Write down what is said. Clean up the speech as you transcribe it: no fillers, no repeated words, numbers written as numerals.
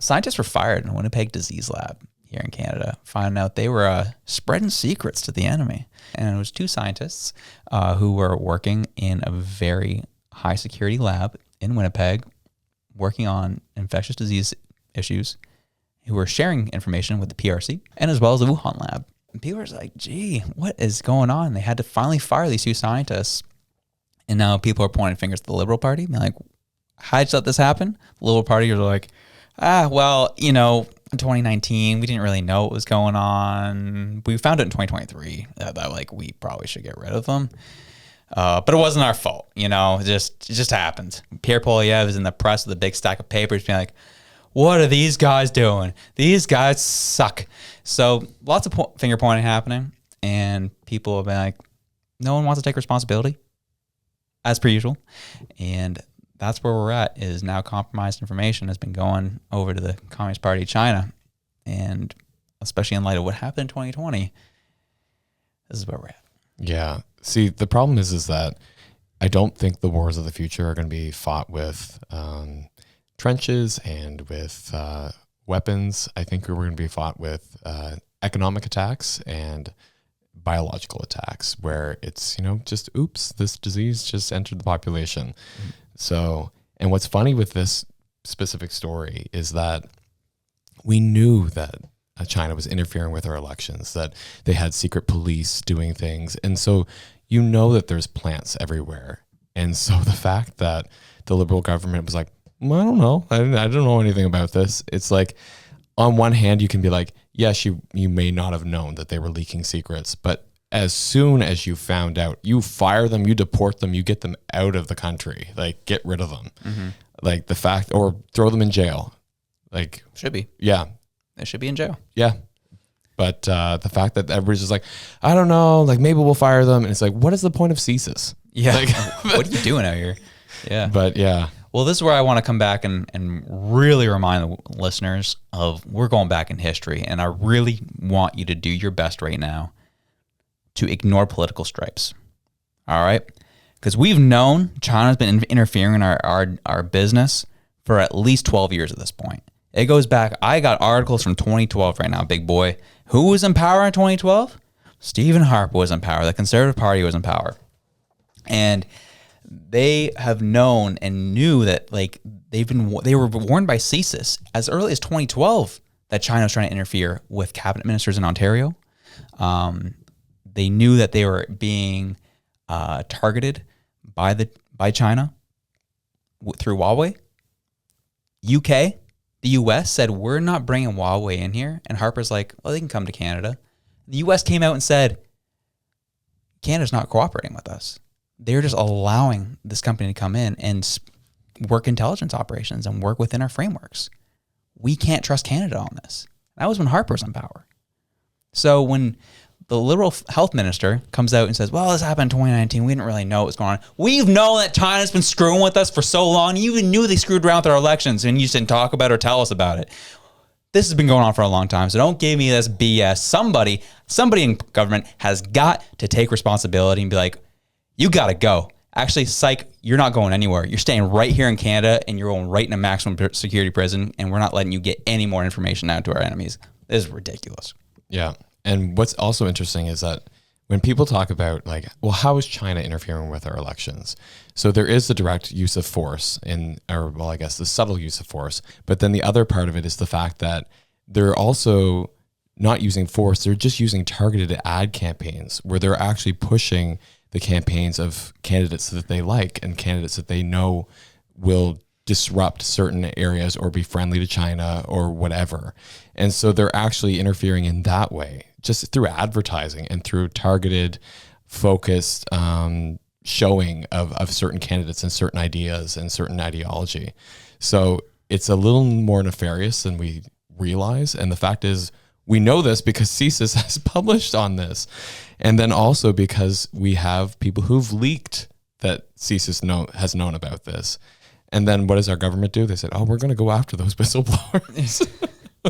Scientists were fired in Winnipeg Disease Lab here in Canada, finding out they were spreading secrets to the enemy. And it was 2 scientists who were working in a very high security lab in Winnipeg, working on infectious disease issues, who were sharing information with the PRC and as well as the Wuhan lab. And people were like, gee, what is going on? They had to finally fire these 2 scientists. And now people are pointing fingers at the Liberal Party. They're like, how'd you let this happen? The Liberal Party are like, well, in 2019, we didn't really know what was going on. We found it in 2023 that we probably should get rid of them. But it wasn't our fault, it just happened. Pierre Poilievre is in the press with a big stack of papers being like, what are these guys doing? These guys suck. So lots of finger pointing happening, and people have been like, no one wants to take responsibility, as per usual. And that's where we're at, is now compromised information has been going over to the Communist Party of China. And especially in light of what happened in 2020, this is where we're at. Yeah. See, the problem is that I don't think the wars of the future are going to be fought with trenches and with weapons. I think we're going to be fought with economic attacks and biological attacks, where it's, just, oops, this disease just entered the population. Mm-hmm. So, and what's funny with this specific story is that we knew that China was interfering with our elections, that they had secret police doing things. And so that there's plants everywhere. And so the fact that the Liberal government was like, well, I don't know. I don't know anything about this. It's like, on one hand, you can be like, yes, you may not have known that they were leaking secrets, but as soon as you found out, you fire them, you deport them, you get them out of the country, get rid of them. Mm-hmm. Or throw them in jail. Should be. Yeah. They should be in jail. Yeah. But the fact that everybody's just like, I don't know, maybe we'll fire them. And it's like, what is the point of CSIS? Yeah. What are you doing out here? Yeah. But yeah. Well, this is where I want to come back and really remind the listeners of, we're going back in history, and I really want you to do your best right now to ignore political stripes. All right? Because we've known China's been interfering in our business for at least 12 years at this point. It goes back, I got articles from 2012 right now, big boy. Who was in power in 2012? Stephen Harper was in power. The Conservative Party was in power. And they have known and knew that they were warned by CSIS as early as 2012 that China was trying to interfere with cabinet ministers in Ontario. They knew that they were being targeted by China through Huawei. UK, the US said, we're not bringing Huawei in here. And Harper's like, well, they can come to Canada. The US came out and said, Canada's not cooperating with us. They're just allowing this company to come in and work intelligence operations and work within our frameworks. We can't trust Canada on this. That was when Harper was in power. So when the Liberal health minister comes out and says, well, this happened in 2019. We didn't really know what was going on. We've known that China's been screwing with us for so long. You even knew they screwed around with our elections and you just didn't talk about it or tell us about it. This has been going on for a long time. So don't give me this BS. Somebody in government has got to take responsibility and be like, you got to go. Actually, psych, you're not going anywhere. You're staying right here in Canada and you're going right in a maximum security prison, and we're not letting you get any more information out to our enemies. This is ridiculous. Yeah. And what's also interesting is that when people talk about how is China interfering with our elections? So there is the direct use of force the subtle use of force. But then the other part of it is the fact that they're also not using force. They're just using targeted ad campaigns where they're actually pushing the campaigns of candidates that they like and candidates that they know will disrupt certain areas or be friendly to China or whatever. And so they're actually interfering in that way, just through advertising and through targeted, focused showing of certain candidates and certain ideas and certain ideology. So it's a little more nefarious than we realize. And the fact is, we know this because CSIS has published on this. And then also because we have people who've leaked that CSIS has known about this. And then what does our government do? They said, oh, we're going to go after those whistleblowers.